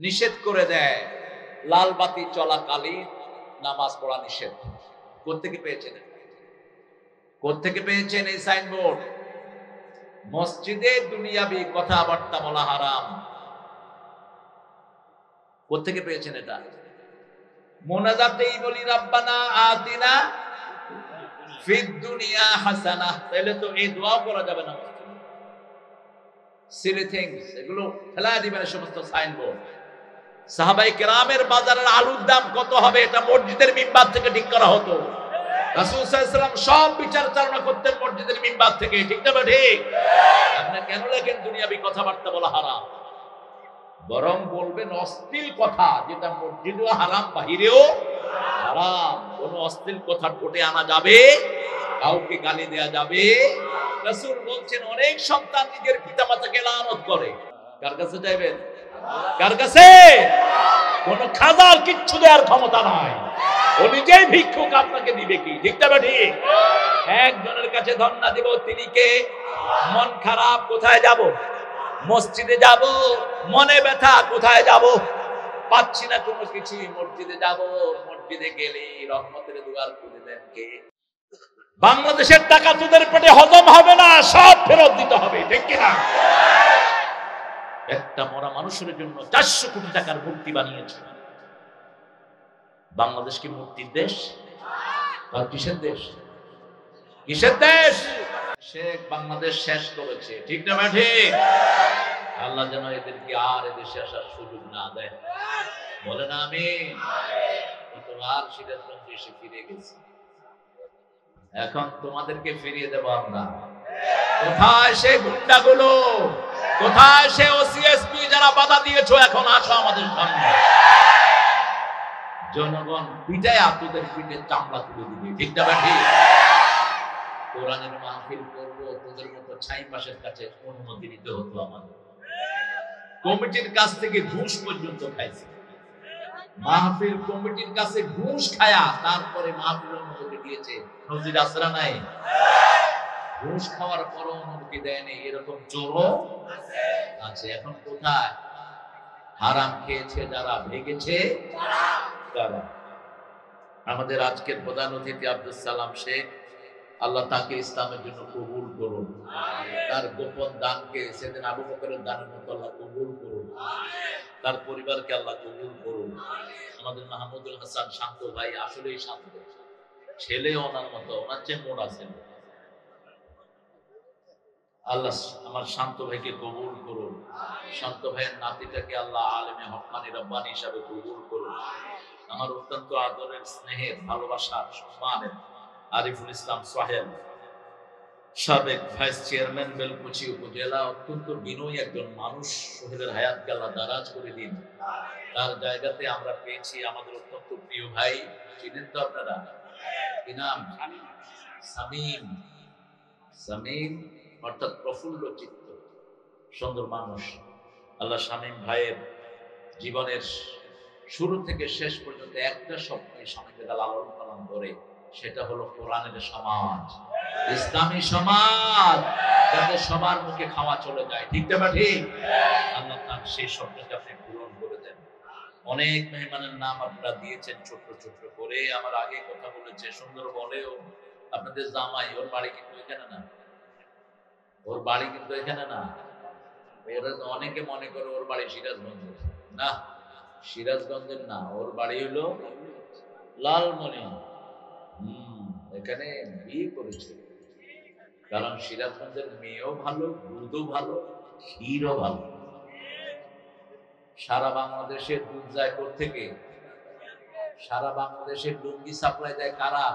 নিষেধ করে দেয়, লাল বাতি চলাকালীন নামাজ পড়া নিষেধ। কোত্থেকে পেয়েছেন? কোত্থেকে পেয়েছেন এই সাইনবোর্ড? মসজিদে দুনিয়াবি কথাবার্তা বলা হারাম। কোত্থেকে পেয়েছেন এটা? মোনাজাতেই বলি রাব্বানা আতিনা ফিদ দুনিয়া হাসানাহ, তাহলে তো এই দোয়া করা যাবে না। সিলি থিংস, এগুলো ফেলা দিবেন সমস্ত সাইনবোর্ড। সাহাবাই কেরামের বাজারের আলুর দাম কত হবে এটা মসজিদের মিম্বার থেকে ঠিক করা হতো। রাসূল সাল্লাল্লাহু আলাইহি ওয়াসাল্লাম সব বিচার চালনা করতেন মসজিদের মিম্বার থেকে, ঠিক না ঠিক? আপনি কেন লেখেন দুনিয়াবি কথাবার্তা বলা হারাম? বরং বলবেন অশ্লীল কথা, যেটা মসজিদেও হারাম বাহিরেও হারাম। কোন অশ্লীল কথা ঠোঁটে আনা যাবে, কাউকে গালি দেয়া যাবে। রাসূল বলছেন অনেক সন্তান নিজের পিতামাতাকে লানত করে। কার কাছে যাবেন? কার কাছে? কোন খাজার কিচ্ছু দেওয়ার ক্ষমতা নাই, ও নিজেই ভিক্ষুক, আপনাকে দিবে কি? ঠিক না ঠিক? একজনের কাছে ধন্না দিব, তিনি কে? মন খারাপ, কোথায় যাব? মসজিদে যাব। মনে ব্যথা, কোথায় যাব? পাচ্ছি না কোনো কিছু, মসজিদে যাব। মসজিদে গেলে রহমতের দুয়ার খুলে দেন কে? বাংলাদেশের টাকা তোদের পেটে হজম হবে না, সব ফেরত দিতে হবে, ঠিক কিনা? একটা মরা মানুষের জন্য 400 কোটি টাকার মূর্তি বানিয়েছে। বাংলাদেশ কি মূর্তির দেশ? আর কিসের দেশ? কিসের দেশ? শেখ বাংলাদেশ শেষ করেছে, ঠিক না ঠিক? আল্লাহ যেন এদেরকে আর এদেশে আসার সুযোগ না দেয়, বলে না আমিন। তোমার সিরাজগঞ্জে এসে ফিরে গেছি, এখন তোমাদেরকে ফিরিয়ে দেব আমরা। কোথায় সে গুন্ডাগুলো? কোথায় সে ওসিএসপি যারা বাধা দিয়েছো? এখন আসো আমাদের সামনে। জনগণ পিটায় তোদের পিঠে চামড়া তুলে দিবে, ঠিক না ঠিক? কোরআনের মাহফিল করবো, তোদের মতো ছাই পাশের কাছে অনুমতি নিতে হতো আমাদের। কমিটির কাছ থেকে ঘুষ পর্যন্ত খাইছে। মাহফিল কমিটির কাছে ঘুষ খায়া তারপরে মাহফিল অনুমতি দিয়েছে। নজির আসরা নাই? ঘুষ খাওয়ার পর অনুমতি দেয়নি, এরকম চোরও আছে। এখন কোথায়? হারাম খেয়েছে যারা, ভেগেছে তারা। আমাদের আজকের প্রধান অতিথি আব্দুল সালাম শেখ, আল্লাহ তাকে ইসলামের জন্য কবুল করুন। তার গোপন দানকে সেদিন আবু বকরের দানের মতো আল্লাহ কবুল করুন। তার পরিবারকে আল্লাহ কবুল করুন। আমাদের মাহমুদুল হাসান শান্ত ভাই আসলেই শান্ত ছেলে, ওনার মতো, ওনার চেয়ে মোড় আছে। আল্লাহ আমার শান্ত ভাইকে কবুল করুন। শান্ত ভাইয়ের নাতিটাকে আল্লাহ আলেমে হক্কানি রব্বানি হিসাবে কবুল করুন। আমার অত্যন্ত আদরের, স্নেহের, ভালোবাসার, সম্মানের আরিফুল ইসলাম সোহেল, সাবেক ভাইস চেয়ারম্যান বেলকুচি উপজেলা, অত্যন্ত বিনয়ী একজন মানুষ। সোহেলের হায়াতকে আল্লাহ দারাজ করে দিন। তার জায়গাতে আমরা পেয়েছি আমাদের অত্যন্ত প্রিয় ভাই, চিনেন তো আপনারা, কি নাম? সামিম। সামিম অর্থাৎ প্রফুল্ল চিত্ত, সুন্দর মানুষ। আল্লাহ শামীম ভাইয়ের জীবনের শুরু থেকে শেষ পর্যন্ত একটা স্বপ্নই স্বামীকে লালন পালন করে, সেটা হলো কোরআনের সমাজ, ইসলামী সমাজ, যাতে সবার মুখে খাওয়া চলে যায়, ঠিক না ঠিক? আল্লাহ তার সেই স্বপ্নকে আপনি পূরণ করে দেন। অনেক মেহমানের নাম আপনারা দিয়েছেন ছোট্ট ছোট্ট করে, আমার আগে কথা বলেছে, সুন্দর বলেও। আপনাদের জামাই, ওর বাড়ি কিন্তু এখানে না, ওর বাড়ি কিন্তু এখানে না। ওরা অনেকে মনে করে ওর বাড়ি সিরাজগঞ্জে, না, সিরাজগঞ্জের না, ওর বাড়ি হলো লালমনি। এখানে বিয়ে করেছে, কারণ সিরাজগঞ্জের মেয়েও ভালো, দুধও ভালো, ক্ষীরও ভালো। সারা বাংলাদেশের দুধ যায় থেকে, সারা বাংলাদেশের লুঙ্গি সাপ্লাই দেয় কারা?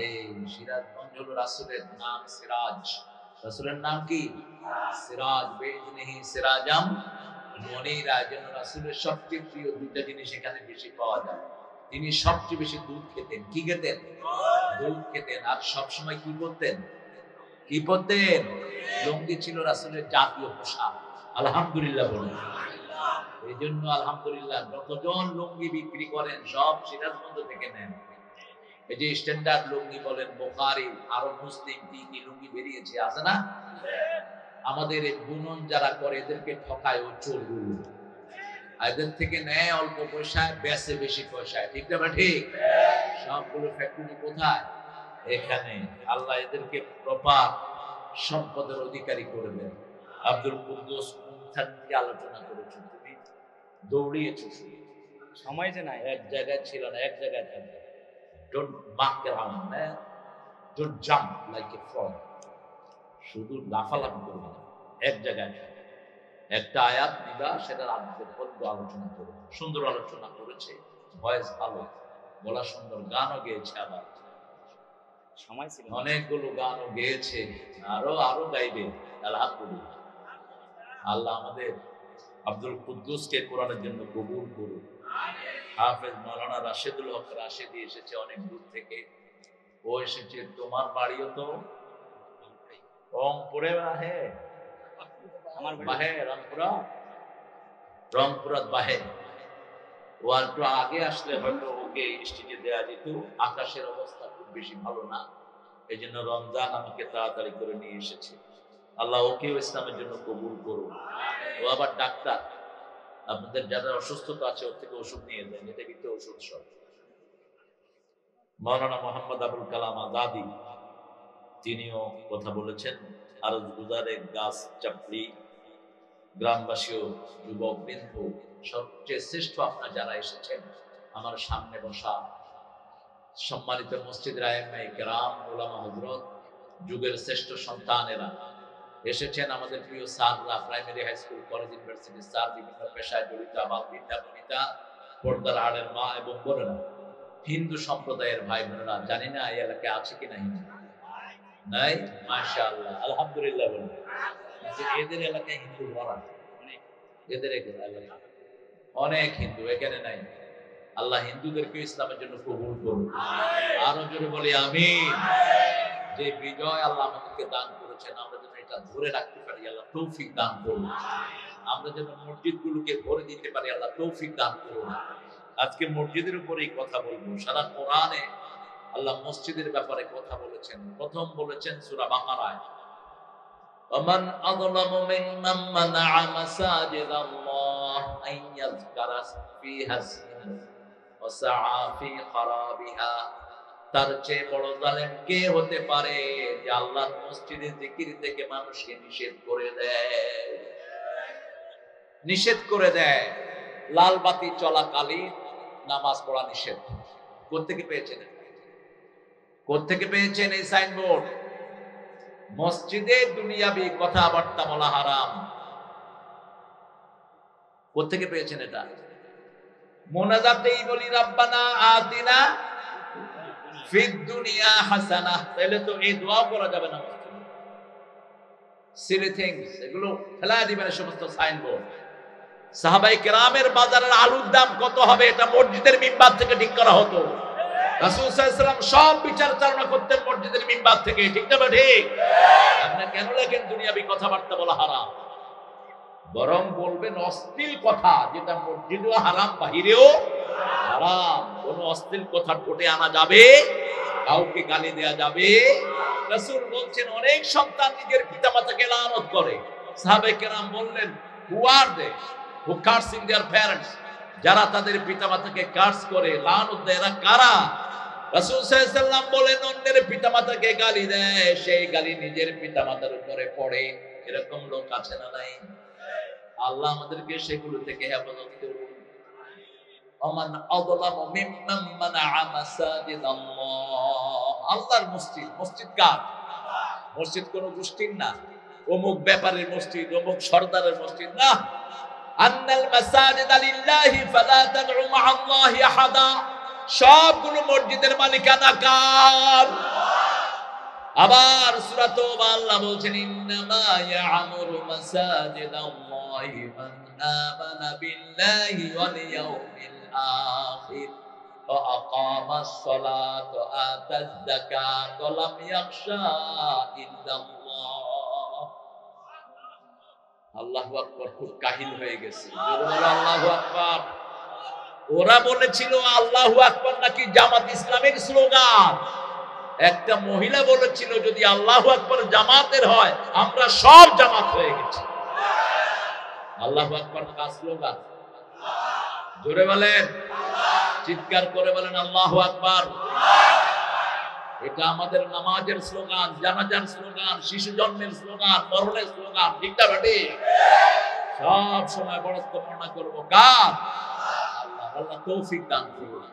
এই সিরাজগঞ্জ হলো রাসূলের নাম সিরাজ। রাসূলের নাম কি? সিরাজ। বেজনেহি সিরাজাম মুনীরা। যেন রাসূলের সবচেয়ে প্রিয় দুইটা জিনিস এখানে বেশি পাওয়া যায়। তিনি সবচেয়ে বেশি দুধ খেতেন। কি খেতেন? দুধ খেতেন। আর সবসময় কি করতেন? কি পরতেন? লুঙ্গি ছিল রাসূলের জাতীয় পোশাক। আলহামদুলিল্লাহ বলুন। এই জন্য আলহামদুলিল্লাহ, যতজন লুঙ্গি বিক্রি করেন সব সিরাজগঞ্জ থেকে নেন। এই যে স্ট্যান্ডার্ড লুঙ্গি বলেন, বুখারী, আরব মুসলিম, কি লুঙ্গি বেরিয়েছে, আছে না? আমাদের এই বুনন যারা করে এদেরকে ঠকায় ও চোরগুলো। এদের থেকে নেয় অল্প পয়সায়, বেচে বেশি পয়সায়, ঠিক না? ঠিক। সবগুলো ফ্যাক্টরি কোথায়? এখানে। আল্লাহ এদেরকে প্রপার সম্পদের অধিকারী করে দেন। আব্দুল কুদ্দুস কোনখান থেকে আলোচনা করেছো? তুমি দৌড়িয়েছো, শুধু সময় যে নাই, এক জায়গায় ছিল না, এক জায়গায় থাকবে। ডোন্ট বাক around man, don't jump like a frog. শুধু লাফালাফি করবে না, এক জায়গায় একটা আয়াত নিবা, সেটার আদ্য আলোচনা করবে। সুন্দর আলোচনা করেছে, ভয়েস ভালো, গলা সুন্দর, গানও গেয়েছে, আবার সময় ছিল অনেকগুলো গানও গেয়েছে, আরো আরো গাইবে। আলহামদুলিল্লাহ। আল্লাহ আমাদের আব্দুল কুদ্দুসকে কোরআনের জন্য কবুল করুন। হাফেজ মাওলানা রাশেদুল হক রাশেদি এসেছে অনেক দূর থেকে। ও এসেছে, তোমার বাড়িও তো রংপুরে বাহে, আমার বাহে রংপুরা, রংপুরাত বাহে। ও একটু আগে আসলে হয়তো ওকে স্টেজে দেওয়া যেত। আকাশের অবস্থা খুব বেশি ভালো না, এই জন্য রমজান আমাকে তাড়াতাড়ি করে নিয়ে এসেছে। আল্লাহ ওকেও ইসলামের জন্য কবুল করুন। ও আবার ডাক্তার, আপনাদের যারা অসুস্থতা আছে ওর থেকে ওষুধ নিয়ে দেন, এটা কিন্তু ওষুধ সব। মাওলানা মোহাম্মদ আবুল কালাম আজাদি তিনিও কথা বলেছেন। আরজ গুজারে গাছ চাপড়ি গ্রামবাসী ও যুবক বৃন্দ, সবচেয়ে শ্রেষ্ঠ আপনারা যারা এসেছেন, আমার সামনে বসা সম্মানিত মসজিদের আইম্মায়ে কেরাম, ওলামা হযরত, যুগের শ্রেষ্ঠ সন্তানেরা এসেছেন, আমাদের প্রিয় স্যাররা, primary, high school, college, university sir, বিভিন্ন পেশায় জড়িত আবাল বিদ্যা বনিতা, পর্দার আড়ের মা এবং বোনেরা, হিন্দু সম্প্রদায়ের ভাই বোনেরা, জানি না এই এলাকায় আছে কিনা হিন্দু, নাই? মাশাআল্লাহ, আলহামদুলিল্লাহ বলুন। এদের এলাকায় হিন্দু ভরা, এদের এলাকায় অনেক হিন্দু, এখানে নাই। আল্লাহ হিন্দুদেরকে ইসলামের জন্য কবুল করুন। আরো জোরে বলি আমিন। যে বিজয় আল্লাহ আমাদেরকে দান করেছেন, আমরা যেন এটা ধরে রাখতে পারি, আল্লাহ তৌফিক দান করুন। আমরা যেন মসজিদগুলোকে ভরে দিতে পারি, আল্লাহ তৌফিক দান করুন। আজকে মসজিদের উপরেই কথা বলবো। সারা কোরআনে আল্লাহ মসজিদের ব্যাপারে কথা বলেছেন। প্রথম বলেছেন সূরা বাকারায়, ومن أظلم ممن منع مساجد الله أن يذكر فيها اسمه وسعى في خرابها। তার চেয়ে বড় জালেম কে হতে পারে যে আল্লাহর মসজিদে জিকির থেকে মানুষকে নিষেধ করে দেয়, নিষেধ করে দেয়। লাল বাতি চলাকালীন নামাজ পড়া নিষেধ। কোত্থেকে পেয়েছেন? কোত্থেকে পেয়েছেন এই সাইনবোর্ড? মসজিদে দুনিয়াবি কথাবার্তা বলা হারাম। কোত্থেকে পেয়েছেন এটা? মোনাজাতেই বলি রাব্বানা আতিনা ফিদ দুনিয়া হাসানাহ, তাহলে তো এই দোয়া করা যাবে না মসজিদে। সিলি থিংস, এগুলো ফেলা দিবেন সমস্ত সাইনবোর্ড। সাহাবায়ে কেরামের বাজারের আলুর দাম কত হবে এটা মসজিদের মিম্বার থেকে ঠিক করা হতো। রাসূল সাল্লাল্লাহু আলাইহি ওয়াসাল্লাম সব বিচার চালনা করতেন মসজিদের মিম্বার থেকে, ঠিক না? ঠিক। আপনি কেন লেখেন দুনিয়াবি কথাবার্তা বলা হারাম? বরং বলবেন অশ্লীল কথা, যেটা মসজিদেও হারাম, বাহিরেও হারাম। কোন অশ্লীল কথা ঠোঁটে আনা যাবে, কাউকে গালি দেয়া যাবে। রাসূল বলছেন অনেক সন্তান নিজের পিতামাতাকে লানত করে। সাহাবায়ে কেরাম বললেন, হু আর দে হু কার্সিং देयर প্যারেন্টস? যারা তাদের পিতামাতাকে কার্স করে, লানত দেয়, এরা কারা? রাসূল সাল্লাল্লাহু আলাইহি ওয়াসাল্লাম বলেন, অন্যের পিতামাতাকে গালি দেয়, সেই গালি নিজের পিতামাতার উপরে পড়ে। এরকম লোক আছে না নাই? আল্লাহ আমাদেরকে সেগুলো থেকে হেফাজত করুন। ওমান আযলামু মিম্মান মানাআ মাসাজিদাল্লাহ। আল্লাহর মসজিদ, মসজিদ কার? মসজিদ কোন গোষ্ঠীর না, অমুক ব্যাপারের মসজিদ, অমুক সরদারের মসজিদ না। আন্নাল মাসাজিদা লিল্লাহি ফালা তাদউ মা'আল্লাহি আহাদা। সবগুলো মসজিদের মালিকানা কার? আবার সূরা তাওবা আল্লাহ বলছেন, ইন্নামা ইয়া'মুরু মাসাজিদাল্লাহি মান আমানা বিল্লাহি ওয়াল ইয়াউমিল আখির ওয়া আকামাস সালাতা ওয়া আতাজ যাকাতা ওয়া লাম ইয়াখশা ইল্লাল্লাহ। আল্লাহু আকবার, খুব কাহিল হয়ে গেছে। আল্লাহু আকবার। ওরা বলেছিল আল্লাহু আকবার নাকি জামাত ইসলামের স্লোগান। একটা মহিলা বলেছিল যদি আল্লাহু আকবার জামাতের হয়, আমরা সব জামাত হয়ে গেছি। আল্লাহু আকবার কার স্লোগান? জোরে বলেন, চিৎকার করে বলেন আল্লাহু আকবার। এটা আমাদের নামাজের স্লোগান, জানাজার স্লোগান, শিশু জন্মের স্লোগান, মরণের স্লোগান। ঠিক না বেটি? সব সময় বড়ত্ব বর্ণনা করবো কার? আল্লাহ। আল্লাহ তৌফিক দান করুন।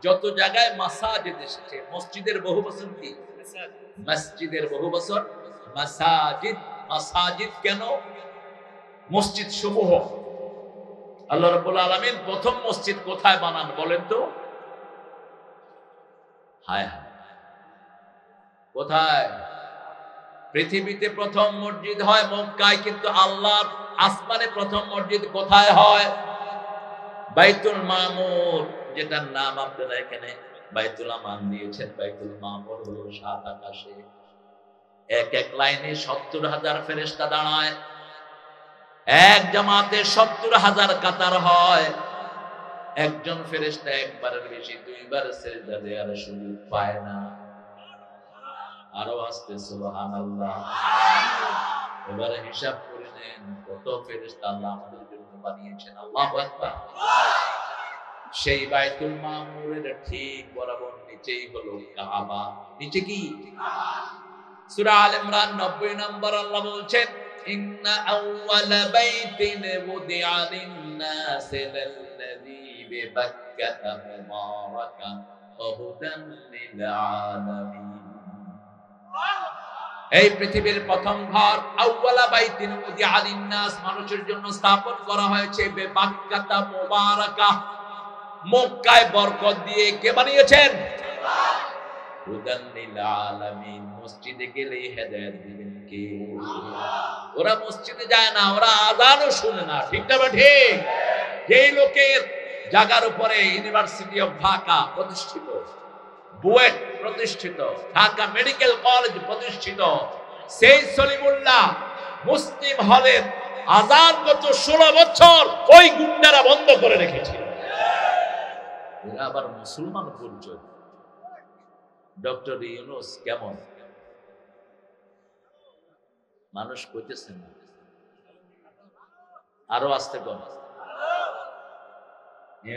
যত জায়গায় মাসাজিদ এসেছে, মসজিদের বহু বচন কি? মসজিদের বহু বচন মাসাজিদ। মাসাজিদ কেন? মসজিদ সমূহ। আল্লাহ রাব্বুল আলামিন প্রথম মসজিদ কোথায় বানান বলেন তো? হায় হায়, কোথায়? পৃথিবীতে প্রথম মসজিদ হয় মক্কায়, কিন্তু আল্লাহর আসমানে প্রথম মসজিদ কোথায় হয়? বাইতুল মামুর, যেটার নাম আপনারা এখানে বাইতুল আমান দিয়েছেন। বাইতুল মামুর হলো ৭ আকাশে। এক এক লাইনে ৭০,০০০ ফেরেশতা দাঁড়ায়। এক জামাতে ৭০,০০০ কাতার হয়। একজন ফেরেশতা একবারের বেশি ২ বার সিজদা দেওয়ার সুযোগ পায় না। আরো আসতে সুবহানাল্লাহ। এবারে হিসাব করে নেন কত ফেরেশতা আল্লাহ আমাদের জন্য বানিয়েছেন। আল্লাহু আকবার। সেই বাইতুল মামুরের ঠিক বরাবর নিচেই হলো কাবা। নিচে কি? সূরা আল ইমরান ৯০ নম্বর আল্লাহ বলছেন, ইন্না আউওয়ালা বাইতিন ওয়ুদিআ লিন-নাসি লাল্লাযী বিবাক্কাতা মুবারাকান ওয়া হুদান লিল-আলামিন। এই পৃথিবীর প্রথম ঘর আউওয়ালা বাইতিন ওয়ুদিআ লিন-নাস, মানুষের জন্য স্থাপন করা হয়েছে বিবাক্কাতা মুবারাকা, মক্কায় বরকত দিয়ে। কে বানিয়েছেন? হুদান লিল আলামিন। মসজিদে গেলে হেদায়েত দিবেন কে? ওরা মসজিদে যায় না, ওরা আযানও শুনে না। ঠিক না ঠিক? যেই লোকের জায়গার উপরে ইউনিভার্সিটি অফ ঢাকা প্রতিষ্ঠিত, বুয়েট প্রতিষ্ঠিত, ঢাকা মেডিকেল কলেজ প্রতিষ্ঠিত, সেই সলিমুল্লাহ মুসলিম হলের আযান গত 16 বছর ওই গুন্ডারা বন্ধ করে রেখেছিল। এরা আবার মুসলমান পরিচয়। ডক্টর ইউনূস কেমন মানুষ কইতেছেন, আরো আসতে কম।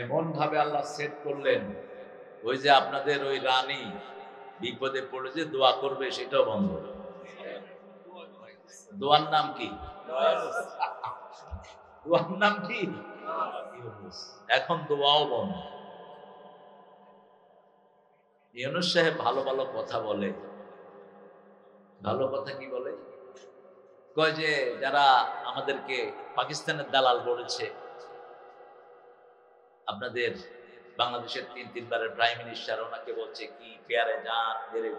এমন ভাবে আল্লাহ সেট করলেন, ওই যে আপনাদের ওই রানী বিপদে পড়ে যে দোয়া করবে সেটাও বন্ধ। দোয়ার নাম কি? দোয়ার নাম কি? ইউনূস। এখন দোয়াও বন্ধ। ইউনূস সাহেব ভালো ভালো কথা বলে। ভালো কথা কি বলে? কয় যে যারা আমাদেরকে পাকিস্তানের দালাল বলেছে, আপনাদের বাংলাদেশের ৩ বারের প্রাইম মিনিস্টার ওনাকে বলছে কি প্যারে জান মেরে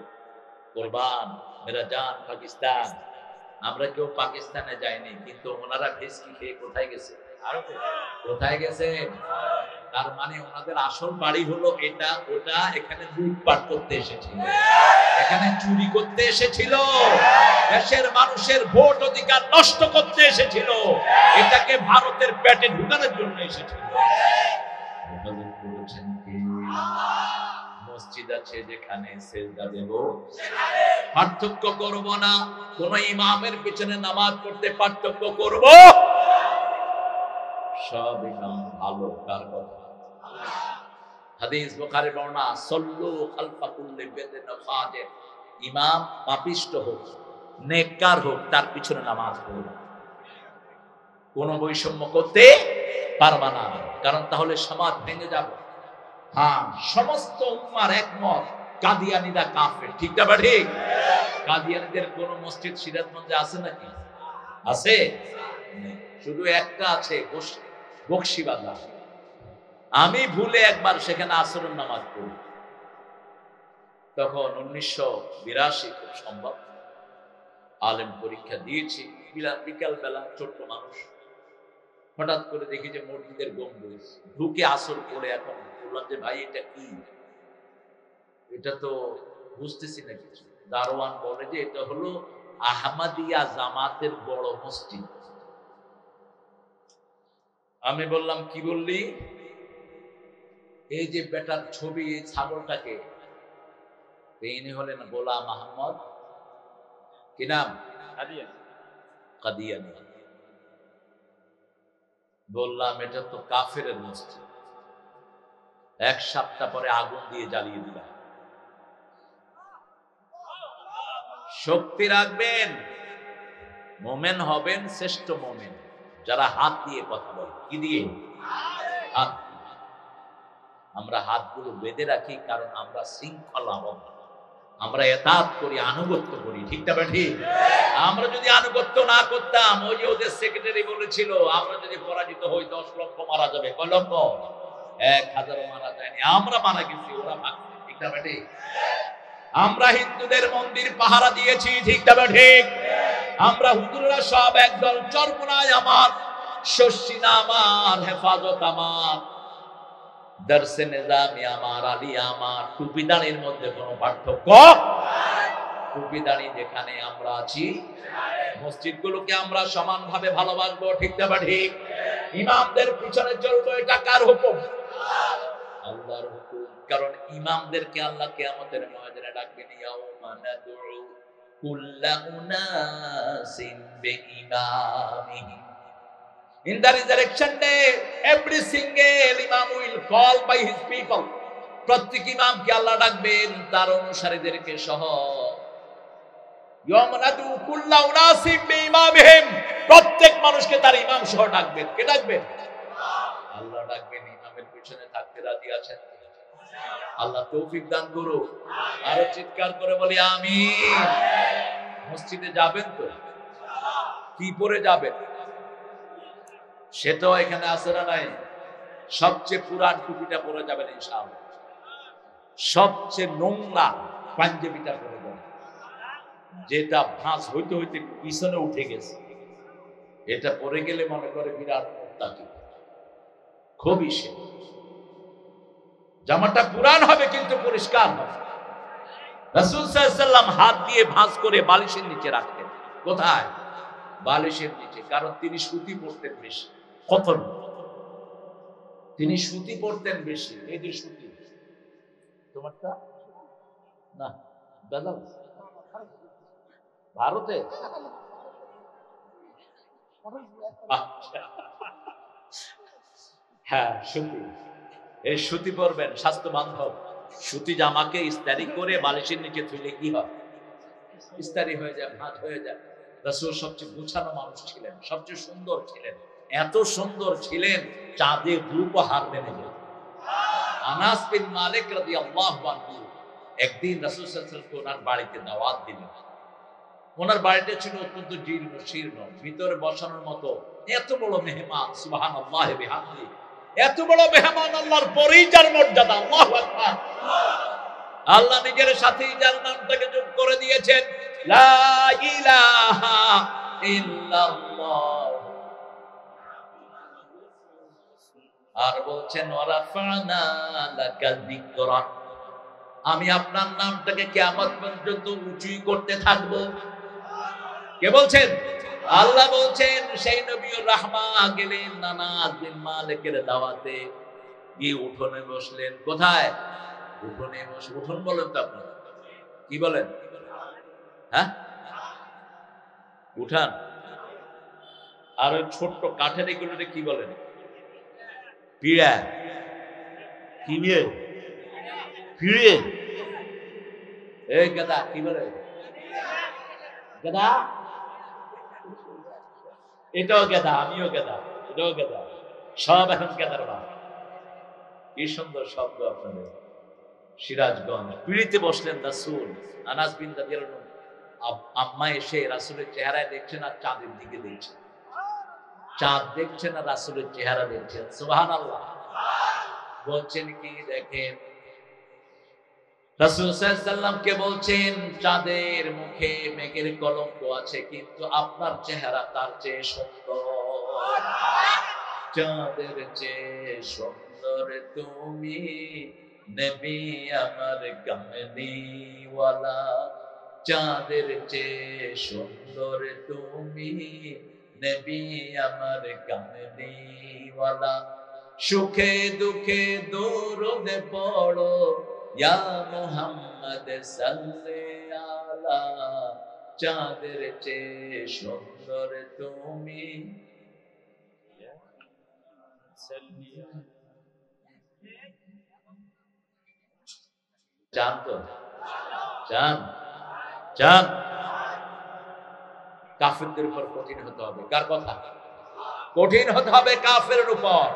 কুরবান মেরা জান পাকিস্তান। আমরা কেউ পাকিস্তানে যাইনি, কিন্তু ওনারা ভেস্কি খেয়ে কোথায় গেছে? কোথায় গেছে? তার মানে ওনাদের আসল বাড়ি হলো এটা ওটা, এখানে লুটপাট করতে এসেছিল, এখানে চুরি করতে এসেছিল, দেশের মানুষের ভোট অধিকার নষ্ট করতে এসেছিল, এটাকে ভারতের পেটে ঢুকানোর জন্য এসেছিল। মসজিদ আছে যেখানে সেজদা দেব, পার্থক্য করব না। কোন ইমামের পিছনে নামাজ পড়তে পার্থক্য করব? সব ইমাম ভালো। কার কথা? হাদিস বুখারী বর্ণনা, সল্লু খালফা কুল্লি বিদিন ফাজির। ইমাম পাপিষ্ট হোক নেককার হোক, তার পিছনে নামাজ পড়বে। কোন বৈষম্য করতে পারবা না, কারণ তাহলে সমাজ ভেঙে যাবে। হ্যাঁ, সমস্ত উম্মার একমত কাদিয়ানীরা কাফের। ঠিক না ঠিক? কাদিয়ানীদের কোন মসজিদ সিরাজগঞ্জে আছে নাকি? আছে? শুধু একটা আছে, বকশীবাজার। আমি ভুলে একবার সেখানে আসরের নামাজ পড়ি, তখন 1982 খুব সম্ভব। আলেম পরীক্ষা দিয়েছি, বিকাল বেলা, ছোট্ট মানুষ। হঠাৎ করে দেখি যে মসজিদের গম্বুজ, ঢুকে আসর পড়ে। এখন বললাম যে ভাই এটা কি? এটা তো বুঝতেছি না কিছু। দারোয়ান বলে যে এটা হলো আহমদিয়া জামাতের বড় মসজিদ। আমি বললাম কি বললি? এই যে বেটার ছবি, এই ছাগলটাকে, ইনি হলেন গোলাম আহমদ, কি নাম? কাদিয়ানী। বললাম এটা তো কাফেরের মসজিদ, এক সপ্তাহ পরে আগুন দিয়ে জ্বালিয়ে দিলাম। শক্তি রাখবেন, মোমেন হবেন শ্রেষ্ঠ মোমেন যারা হাত দিয়ে কথা বলে। কি দিয়ে? হাত। আমরা হাতগুলো বেঁধে রাখি কারণ আমরা শৃঙ্খলাবদ্ধ, আমরা এতাত করি, আনুগত্য করি। ঠিক না ঠিক? আমরা যদি আনুগত্য না করতাম, ওই যে ওদের সেক্রেটারি বলেছিল আমরা যদি পরাজিত হই 10 লক্ষ মারা যাবে। কয় লক্ষ? 1000 মারা যায়নি, আমরা মারা গেছি, ওরা ভাগছে। ঠিক না ঠিক? আমরা হিন্দুদের মন্দির পাহারা দিয়েছি। ঠিক না ঠিক? আমরা হুজুররা সব একদল, চরমুনায় আমার, শস্যিনা আমার, হেফাজত আমার, দর্শে নিজামি আমার, আলিয়া আমার। টুপিদানির মধ্যে কোনো পার্থক্য? টুপিদানি যেখানে আমরা আছি, মসজিদগুলোকে আমরা সমানভাবে ভালোবাসবো। ঠিক না ঠিক? ইমামদের পিছনে চলবো, এটা কার হুকুম? আল্লাহর হুকুম। কারণ ইমামদেরকে আল্লাহ কিয়ামতের ময়দানে ডাকবেন, ইয়াউমা নাদউ কুল্লা উনাসিন বিইমামিহিম। In the resurrection day, every single imam will call by his people. প্রত্যেক ইমামকে আল্লাহ ডাকবেন তার অনুসারীদেরকে সহ। ইয়াউমা নাদউ কুল্লা উনাসিন বিইমামিহিম, প্রত্যেক মানুষকে তার ইমাম সহ ডাকবেন। কে ডাকবেন? আল্লাহ ডাকবেন। ইমামের পিছনে থাকতে রাজি আছেন? আল্লাহ তৌফিক দান করুন। আরো চিৎকার করে বলি আমিন। মসজিদে যাবেন তো? কি পরে যাবেন? সেটাও এখানে আছে না নাই? সবচেয়ে পুরান টুপিটা পরে যাবেন ইনশাআল্লাহ। সবচেয়ে নোংরা পাঞ্জাবিটা পরে যাবেন, যেটা ভাঁজ হইতে হইতে পিছনে উঠে গেছে। এটা পরে গেলে মনে করে বিরাট মুত্তাকি, খুবই সে। জামাটা পুরান হবে কিন্তু পরিষ্কার হবে। রাসূল সাল্লাল্লাহু আলাইহি ওয়াসাল্লাম হাত দিয়ে ভাঁজ করে বালিশের নিচে রাখতেন। কোথায়? বালিশের নিচে। কারণ তিনি সুতি পরতেন বেশি। কখন? তিনি সুতি পরতেন বেশি। এই যে সুতি, তোমারটা না, বেলাল ভারতে। আচ্ছা। হ্যাঁ, সুতি। এই সুতি পরবেন, স্বাস্থ্য বান্ধব। সুতি জামাকে ইস্তারি করে বালিশের নিচে থুইলে কি হয়? ইস্তারি হয়ে যায়, ভাঁজ হয়ে যায়। রাসূল সবচেয়ে গুছানো মানুষ ছিলেন, সবচেয়ে সুন্দর ছিলেন। এত সুন্দর ছিলেন, চাঁদে রূপহার মেনে যেত। আনাস বিন মালিক রাদিয়াল্লাহু আনহু একদিন রাসূল সাল্লাল্লাহু আলাইহি ওয়াসাল্লাম ওনার বাড়িতে দাওয়াত দিলেন। ওনার বাড়িটা ছিল অত্যন্ত জীর্ণ শীর্ণ, ভিতরে বসানোর মতো এত বড় মেহমান, সুবহানাল্লাহ বিহামদি, এত বড় মেহমান আল্লাহর পরেই যার মর্যাদা। আল্লাহু আকবার। আল্লাহ নিজের সাথেই যার নামটাকে যোগ করে দিয়েছেন, লা ইলাহা ইল্লাল্লাহ। আর বলছেন ওয়ারাফানা লাকাল যিকরা, আমি আপনার নামটাকে কিয়ামত পর্যন্ত উঁচুই করতে থাকব। কে বলছেন? আল্লাহ বলছেন। সেই নবীর রাহমা গেলেন আনাস বিন মালিকের দাওয়াতে, গিয়ে উঠোনে বসলেন। কোথায়? উঠোনে বসে। উঠোন বলেন তো আপনারা, কি বলেন? হ্যাঁ, উঠান। আর ওই ছোট্ট কাঠের এগুলোকে কি বলেন? পিড়া। কি বিয়ে? পিড়ে। এই গাদা কি বলে? গাদা। এটাও গেদা, আমিও গেদা, এটাও গেদা, সব এখন গেদার ভাব। কি সুন্দর শব্দ আপনাদের। সিরাজগঞ্জ। পিড়িতে বসলেন রাসূল। আনাস বিন রাদিয়াল্লাহু আনহু আম্মা এসে রাসূলের চেহারায় দেখছেন আর চাঁদের দিকে দেখছেন। চাঁদ দেখছেন আর রাসূলের চেহারা দেখছেন। সুবহানাল্লাহ। বলছেন কি দেখেন, রাসূল সাল্লাল্লাহু আলাইহি ওয়াসাল্লামকে বলছেন চাঁদের মুখে মেঘের কলঙ্ক আছে, কিন্তু আপনার চেহারা তার চেয়ে সুন্দর। চাঁদের চেয়ে সুন্দর তুমি, নবী আমার কামলিওয়ালা। চাঁদের চেয়ে সুন্দর তুমি, নবী আমার কামলিওয়ালা। সুখে দুঃখে দরুদ পড়ো, ইয়া মুহাম্মদ সাল্লি আলা। চাঁদের চেয়ে সুন্দর তুমি। চান তো? চান? চান? কাফেরদের উপর কঠিন হতে হবে। কার কথা? কঠিন হতে হবে কাফেরের উপর।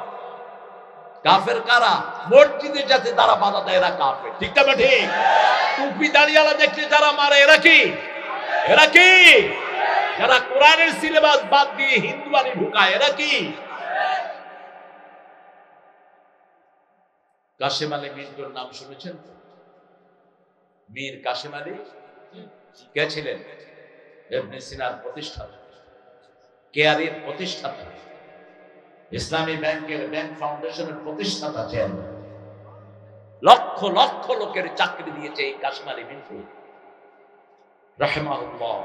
কাফের কারা? মসজিদে যাতে তারা বাধা দেয় এরা কাফের। ঠিক না ঠিক? টুপি দাঁড়িয়ালা দেখলে যারা মারে এরা কি? এরা কি? যারা কোরআনের সিলেবাস বাদ দিয়ে হিন্দুয়ানি ঢুকায় এরা কি? কাশেম আলী মিন্টুর নাম শুনেছেন? মীর কাশেম আলী কে ছিলেন? ইবনে সিনার প্রতিষ্ঠাতা, কেয়ারির প্রতিষ্ঠাতা, ইসলামী ব্যাংকের ব্যাংক ফাউন্ডেশনের প্রতিষ্ঠাতা চেয়ারম্যান। লক্ষ লক্ষ লোকের চাকরি দিয়েছে এই কাশেম আলী মিন্টু রাহিমাহুল্লাহ।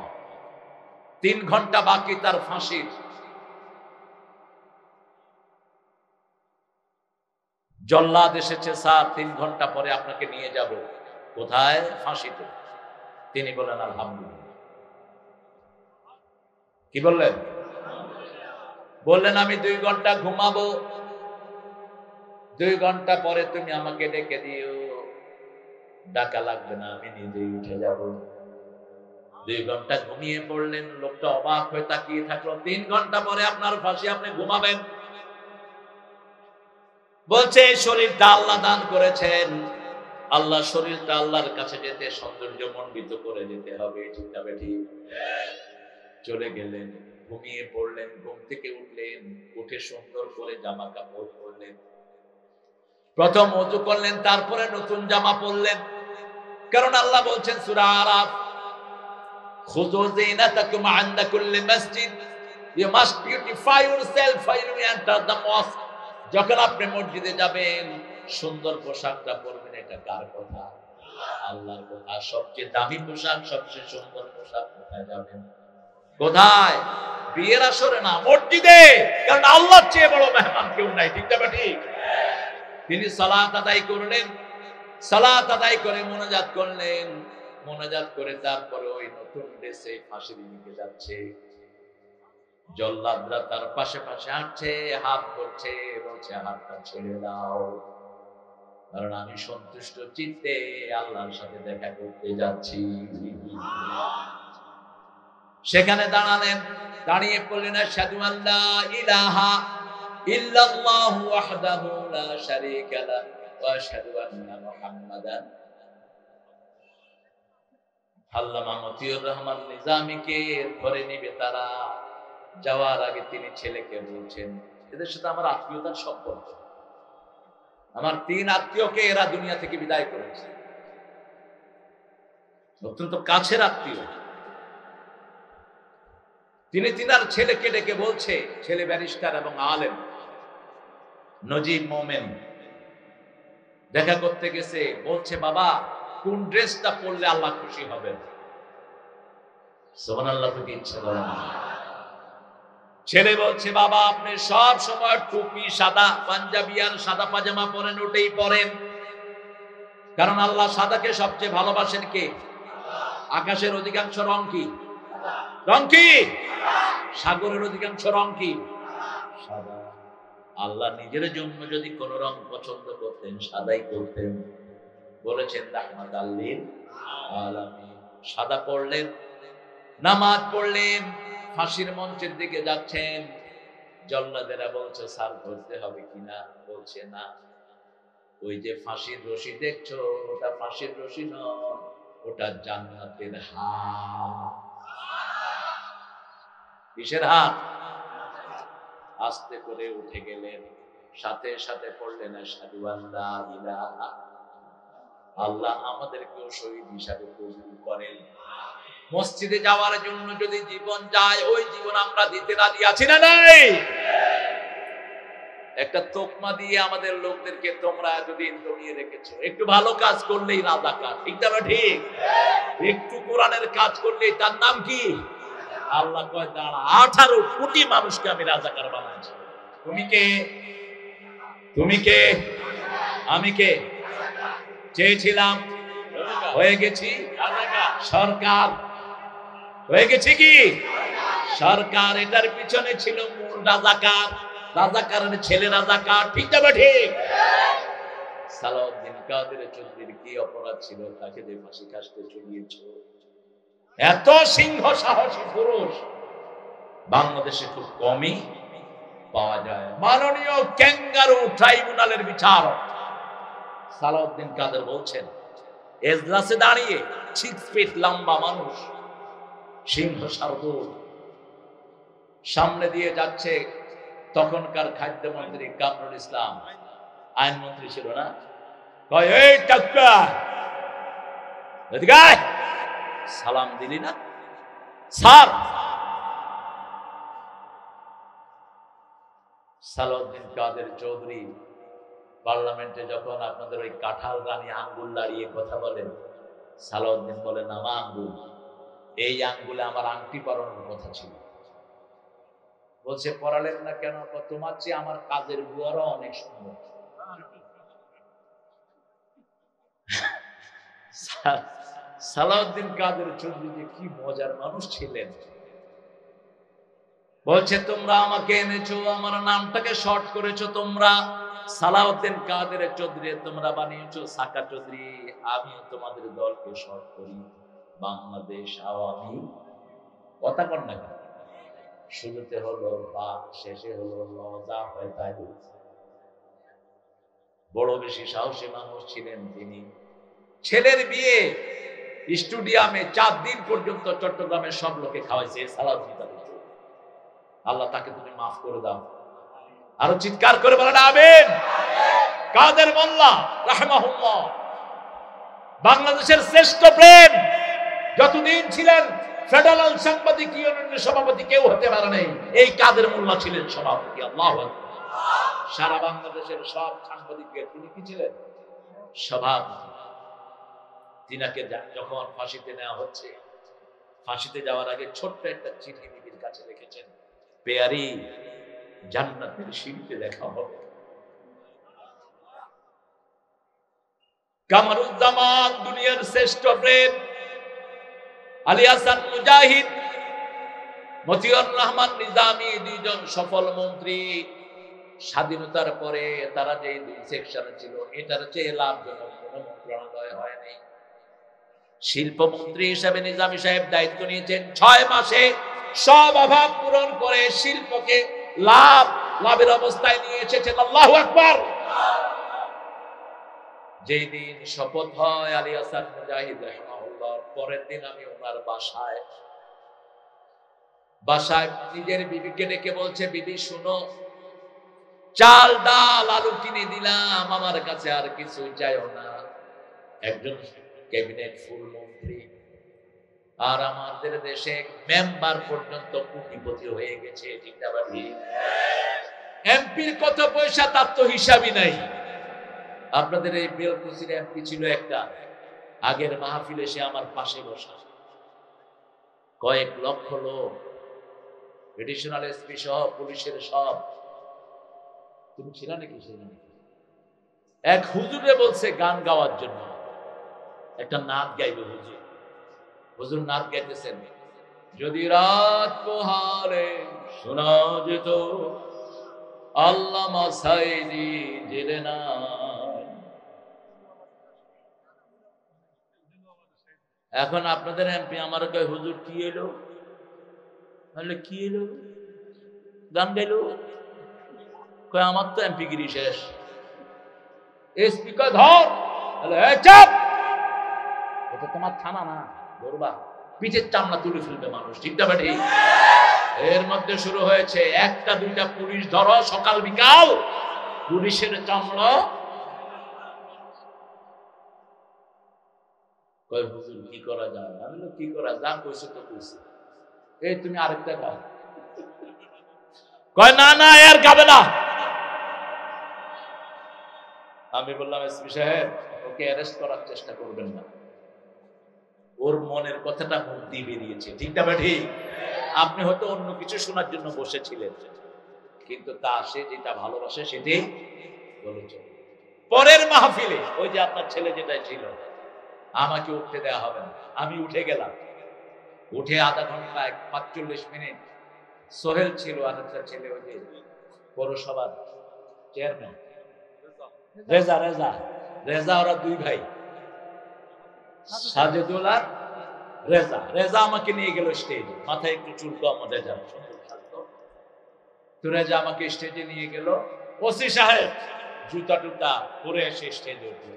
3 ঘন্টা বাকি তার ফাঁসির। জল্লাদ এসেছে, স্যার 3 ঘন্টা পরে আপনাকে নিয়ে যাব। কোথায়? ফাঁসিতে। তিনি বললেন আলহামদুলিল্লাহ। কি বললেন? বললেন আমি 2 ঘন্টা ঘুমাবো, 2 ঘন্টা পরে তুমি আমাকে ডেকে দিও। ডাকা লাগবে না, আমি নিজেই উঠে যাব। 2 ঘন্টা ঘুমিয়ে পড়লেন। লোকটা অবাক হয়ে তাকিয়ে থাকলো। 3 ঘন্টা পরে আপনার ফাঁসি, আপনি ঘুমাবেন? বলছে এই শরীরটা আল্লাহ দান করেছেন, আল্লাহ শরীরটা আল্লাহর কাছে যেতে সৌন্দর্য মণ্ডিত করে যেতে হবে। ঠিক না ঠিক? চলে গেলেন, ঘুমিয়ে পড়লেন। ঘুম থেকে উঠলেন, উঠে সুন্দর করে জামা কাপড় পরলেন। প্রথম ওযু করলেন, তারপরে নতুন জামা পরলেন। কারণ আল্লাহ বলছেন সূরা আরাফ, খুযু যিনাতাকুম ইনদা কুল্লি মসজিদ, you must beautify yourself while you enter the mosque। যখন আপনি মসজিদে যাবেন সুন্দর পোশাকটা পরবেন। এটা কার কথা? আল্লাহর কথা। সবচেয়ে দামি পোশাক, সবচেয়ে সুন্দর পোশাক কোথায় যাবেন? কোথায়? বিয়ের আসরে না, মসজিদে। কারণ আল্লাহর চেয়ে বড় মেহমান কেউ নাই। ঠিক না ঠিক? তিনি সালাত আদায় করলেন, সালাত আদায় করে মোনাজাত করলেন, মোনাজাত করে তারপরে ওই নতুন ড্রেসে ফাঁসির দিকে যাচ্ছে। জল্লাদরা তার পাশে পাশে হাঁটছে, হাত ধরছে, বলছে হাতটা ছেড়ে দাও, কারণ আমি সন্তুষ্ট চিত্তে আল্লাহর সাথে দেখা করতে যাচ্ছি। সেখানে দাঁড়ালেন, দাঁড়িয়ে পড়লেন আশহাদু আল্লা ইলাহা ইল্লাল্লাহু ওয়াহদাহু লা শারীকা লাহু ওয়া আশহাদু আন্না মুহাম্মাদান। আল্লামা মতিউর রহমান নিজামীকে ধরে নিবে তারা। যাওয়ার আগে তিনি ছেলেকে বলছেন, এদের সাথে আমার আত্মীয়তার সম্পর্ক, আমার 3 আত্মীয়কে এরা দুনিয়া থেকে বিদায় করেছে, অত্যন্ত কাছের আত্মীয়। তিনি তিনার ছেলেকে ডেকে বলছে, ছেলে ব্যারিস্টার এবং আলেম, নজিব মোমেন, দেখা করতে গেছে। বলছে বাবা কোন ড্রেসটা পরলে আল্লাহ খুশি হবেন? সুবহানাল্লাহ। তো ইচ্ছা করে না। ছেলে বলছে বাবা আপনি সব সময় টুপি, সাদা পাঞ্জাবি আর সাদা পাজামা পরেন, ওটাই পরেন, কারণ আল্লাহ সাদাকে সবচেয়ে ভালোবাসেন কে? আকাশের অধিকাংশ রং কি? রং কি? সাগরের অধিকাংশ রং কি? সাদা। আল্লাহ নিজের জন্য যদি কোন রং পছন্দ করতেন সাদাই করতেন। বলেছেন রাহমাতাল লিল আলামিন। সাদা পড়লেন, নামাজ পড়লেন, ফাঁসির মঞ্চের দিকে যাচ্ছেন। জল্লাদেরা বলছে স্যার ধরতে হবে কিনা? বলছে না, ওই যে ফাঁসির রশি দেখছো ওটা ফাঁসির রশি নয়, ওটা জান্নাতের হাত। কিসের হাত? আস্তে করে উঠে গেলেন, সাথে সাথে পড়লেন আশহাদু আল্লা ইলাহা, আল্লাহ আমাদেরকেও শহীদ হিসাবে কবুল করেন। মসজিদে যাওয়ার জন্য যদি জীবন যায়, ওই জীবন আমরা দিতে রাজি আছি না নাই? একটা তোকমা দিয়ে আমাদের লোকদেরকে তোমরা এতদিন দমিয়ে রেখেছো, একটু ভালো কাজ করলেই রাজাকার। ঠিক না ঠিক? একটু কোরআনের কাজ করলেই তার নাম কি? আল্লাহ কয় দাঁড়া, 18 কোটি মানুষকে আমি রাজাকার বানাচ্ছি। তুমি কে? তুমি কে? আমি কে? চেয়েছিলাম, হয়ে গেছি সরকার। হয়ে গেছে কি সরকার? এটার পিছনে ছিল মূল রাজাকার। রাজাকারের ছেলে রাজাকার, ঠিক না ঠিক? সালাউদ্দিন কাদের চৌধুরীর কি অপরাধ ছিল তাকে যে ফাঁসি কাস্তে ঝুলিয়েছ? এত সিংহ সাহসী পুরুষ বাংলাদেশে খুব কমই পাওয়া যায়। মাননীয় ক্যাঙ্গারু ট্রাইব্যুনালের বিচারক সালাউদ্দিন কাদের বলছেন, এজলাসে দাঁড়িয়ে 6 ফিট লম্বা মানুষ, সিংহ শার্দুল, সামনে দিয়ে যাচ্ছে তখনকার খাদ্যমন্ত্রী কামরুল ইসলাম, আইনমন্ত্রী ছিল না, কয় এই টাক্কা এদিকে আয়, সালাম দিলি না স্যার? সালাউদ্দিন কাদের চৌধুরী পার্লামেন্টে যখন আপনাদের ওই কাঁঠাল রানী আঙ্গুল দাঁড়িয়ে কথা বলেন, সালাউদ্দিন বলেন আমার আঙ্গুল, এই আঙ্গুলে আমার আংটি পরানোর কথা ছিল। বলছে পড়ালেন না কেন? তোমার চেয়ে আমার কাজের বুয়ারা অনেক সুন্দর। সালাউদ্দিন কাদের চৌধুরী যে কি মজার মানুষ ছিলেন। বলছে তোমরা আমাকে এনেছো, আমার নামটাকে শর্ট করেছো তোমরা, সালাউদ্দিন কাদের চৌধুরী তোমরা বানিয়েছো সাকা চৌধুরী। আমি তোমাদের দলকে শর্ট করি বাংলাদেশ আওয়ামী। কথা কর না কেন? শুরুতে হলো বা, শেষে হলো লজা, হয় তাই বলছে। বড় বেশি সাহসী মানুষ ছিলেন তিনি। ছেলের বিয়ে স্টুডিয়ামে 4 দিন পর্যন্ত চট্টগ্রামের সব লোকে খাওয়াইছে সালাউদ্দিন কাদের চৌধুরী। আল্লাহ তাকে তুমি মাফ করে দাও। আরো চিৎকার করে বলেন আমিন। কাদের মোল্লা রাহমাহুল্লাহ বাংলাদেশের শ্রেষ্ঠ ব্রেন, যতদিন ছিলেন ফেডারেল সাংবাদিক ইউনিয়নের সভাপতি কেউ হতে পারে নাই, এই কাদের মোল্লা ছিলেন সভাপতি। আল্লাহু আকবার। সারা বাংলাদেশের সব সাংবাদিকদের তিনি কি ছিলেন? সভাপতি। তিনাকে যখন ফাঁসিতে নেওয়া হচ্ছে, ফাঁসিতে যাওয়ার আগে ছোট্ট একটা চিঠি বিবির কাছে লিখেছেন, পেয়ারি জান্নাতের সিঁড়িতে দেখা হবে। কামরুজ্জামান দুনিয়ার শ্রেষ্ঠ ব্রেন, আলী হাসান মুজাহিদ, মতিউর রহমান নিজামী, 2 জন সফল মন্ত্রী। স্বাধীনতার পরে তারা যে 2 সেকশনে ছিল, এটার চেয়ে লাভজনক কোনো মন্ত্রণালয় হয়নি। শিল্পমন্ত্রী হিসেবে নিজামী সাহেব দায়িত্ব নিয়েছেন। 6 মাসে সব অভাব পূরণ করে শিল্পকে লাভের অবস্থায় নিয়ে এসেছেন। আল্লাহু আকবার। যেই দিন শপথ হয় আলী হাসান মুজাহিদ রাহিমাহুল্লাহ, পরের দিন আমি ওনার বাসায় নিজের বিবিকে ডেকে বলছে, বিবি শুনো, চাল ডাল আলু কিনে দিলাম, আমার কাছে আর কিছু চাইও না। একজন ক্যাবিনেট ফুল মন্ত্রী, আর আমাদের দেশে মেম্বার পর্যন্ত কোটিপতি হয়ে গেছে, ঠিক না ভাই? এমপির কত পয়সা তার তো হিসাবই নাই। আপনাদের এই বেলকুচির এমপি ছিল একটা, আগের মাহফিলে সে আমার পাশে বসা, কয়েক লক্ষ লোক, এডিশনাল এসপি সহ, পুলিশের সব। তুমি ছিল নাকি? এক হুজুরে বলছে গান গাওয়ার জন্য, একটা নাচ গাইবে হুজুর। হুজুর নাচ গাইতেছেন, যদি রাত পোহালে শোনা যেত আল্লামা সাইদি জেলে না। এখন আপনাদের এমপি আমার কয়, হুজুর কি এলো? বললে কি এলো? গান গাইলো? কয় আমার তো এমপি গিরি শেষ। এসপি কয় ধর, চাপ, এটা তোমার থানা না, ধরবা, পিঠের চামড়া তুলে ফেলবে মানুষ, ঠিক না বেটি? এর মধ্যে শুরু হয়েছে 1টা 2টা পুলিশ ধরো, সকাল বিকাল পুলিশের চামড়া। কয় হুজুর কি করা যায়? আমি কি করা যা কইছে তো কইছে, এই তুমি আরেকটা গাও। কয় না না আর গাবে না। আমি বললাম, এসপি সাহেব ওকে অ্যারেস্ট করার চেষ্টা করবেন না, ওর মনের কথাটা মুখ দিয়ে বেরিয়েছে, ঠিক না বেটি? আপনি হয়তো অন্য কিছু শোনার জন্য বসেছিলেন, কিন্তু তা সে যেটা ভালোবাসে সেটাই বলেছে। পরের মাহফিলে ওই যে আপনার ছেলে যেটা ছিল, আমাকে উঠতে দেওয়া হবে না, আমি উঠে গেলাম। উঠে আধা ঘন্টা 45 মিনিট সোহেল ছিল আর একটা ছেলে, ওই যে পৌরসভার চেয়ারম্যান রেজা রেজা রেজা, ওরা দুই ভাই, সাজেদুল আর রেজা। রেজা আমাকে নিয়ে গেল স্টেজে, মাথায় একটু চুল কম, রেজা তো রেজা আমাকে স্টেজে নিয়ে গেল। ওসি সাহেব জুতা টুতা পরে এসে স্টেজে উঠল।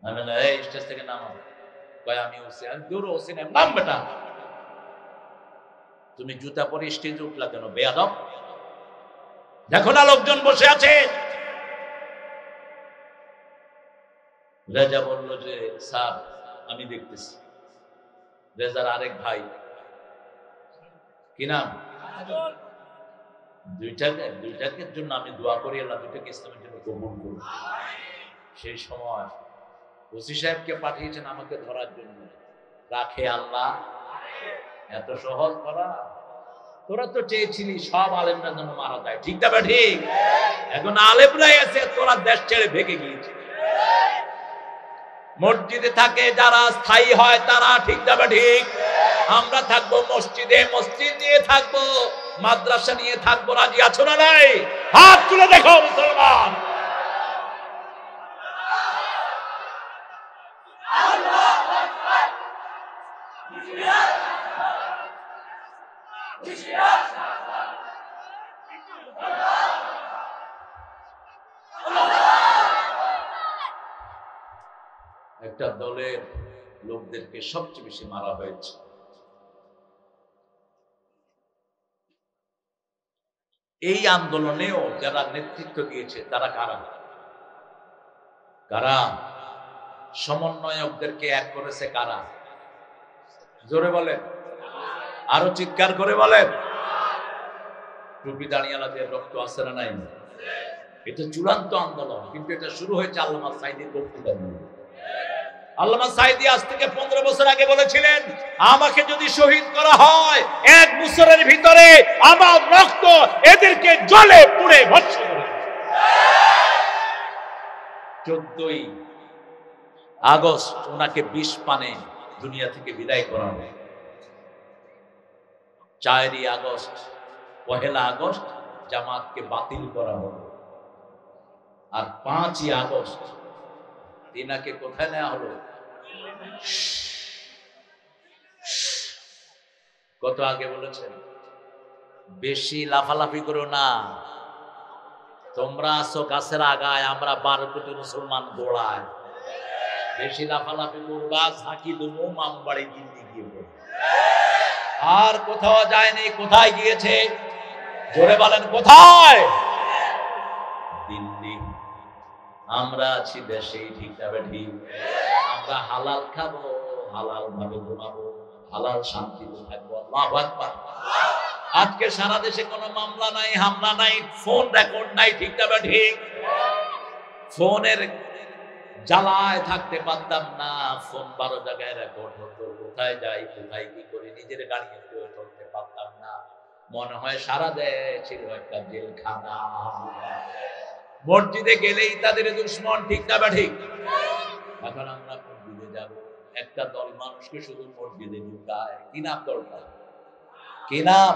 আমি বললাম, এই স্টেজ থেকে নামো। কয় আমি ওসি। আমি দূর ওসি নাম বেটা, তুমি জুতা পরে স্টেজে উঠলা কেন বেয়াদব? দেখো না লোকজন বসে আছে। রেজা বলল যে স্যার আমি দেখতেছি। রেজার আরেক ভাই, কি নাম? দুইটাকে জন্য আমি দোয়া করি আল্লাহ দুইটাকে ইসলামের জন্য কবুল করুন। সেই সময় ওসি সাহেবকে পাঠিয়েছেন আমাকে ধরার জন্য। রাখে আল্লাহ, এত সহজ ধরা? তোরা তো চেয়েছিলি সব আলেমরা যেন মারা যায়, ঠিক না? ঠিক। এখন আলেমরাই আছে, তোরা দেশ ছেড়ে ভেগে গিয়েছে। মসজিদে থাকে যারা স্থায়ী হয় তারা, ঠিক না? ঠিক। আমরা থাকবো মসজিদে, মসজিদ নিয়ে থাকবো, মাদ্রাসা নিয়ে থাকবো। রাজি আছো না নাই? হাত তুলে দেখো মুসলমান। একটা দলের লোকদেরকে সবচেয়ে বেশি মারা হয়েছে। এই আন্দোলনেও যারা নেতৃত্ব দিয়েছে তারা কারা? কারা? সমন্বয়কদেরকে এক করেছে কারা? জোরে বলেন, আরো চিৎকার করে বলেন। টুপি দাঁড়িয়ালাদের রক্ত আছে না নাই? এটা চূড়ান্ত আন্দোলন, কিন্তু এটা শুরু হয়েছে আল্লামা সাঈদীর বক্তৃতা দিয়ে। আল্লামা সাঈদী আজ থেকে 15 বছর আগে বলেছিলেন, আমাকে যদি শহীদ করা হয় 1 বছরের ভিতরে আমার রক্ত এদেরকে জ্বলে পুড়ে ভস্ম করে দেবে। 14ই আগস্ট ওনাকে বিষ পানে দুনিয়া থেকে বিদায় করা হবে। 4ই আগস্ট, 1 আগস্ট জামাতকে বাতিল করা হবে। আর 5ই আগস্ট তিনাকে কোথায় নেওয়া হলো? কত আগে বলেছেন, বেশি লাফালাফি করো না। তোমরা আছো গাছের আগায়, আমরা 12 কোটি মুসলমান গোড়ায়। বেশি লাফালাফি করবা, ঝাঁকি দেবো মামবাড়ি দিল্লি গিয়ে পড়বে। আর কোথাও যায়নি। কোথায় গিয়েছে? জোরে বলেন, কোথায়? দিল্লি। আমরা আছি দেশে, ঠিক না? ঠিক। আমরা হালাল খাবো, হালাল ভাবে ঘুমাবো, হালাল শান্তিতে থাকবো। আল্লাহু আকবার। আজকে সারা দেশে কোনো মামলা নাই, হামলা নাই, ফোন রেকর্ড নাই, ঠিক না? ঠিক। ফোনের জ্বালায় থাকতে পারতাম না। ফোন 12 জায়গায় রেকর্ড হতো। কোথায় যাই, কোথায় কি করি, নিজের গাড়িতে চলতে পারতাম না। মনে হয় সারা দেশ ছিল একটা জেলখানা। মসজিদে গেলেই তাদের দুশ্মন, ঠিক না? ঠিক। এখন আমরা মসজিদে যাব, একটা দল মানুষকে শুধু মসজিদে ঢুকায়। কি নাম দলটা? কি নাম?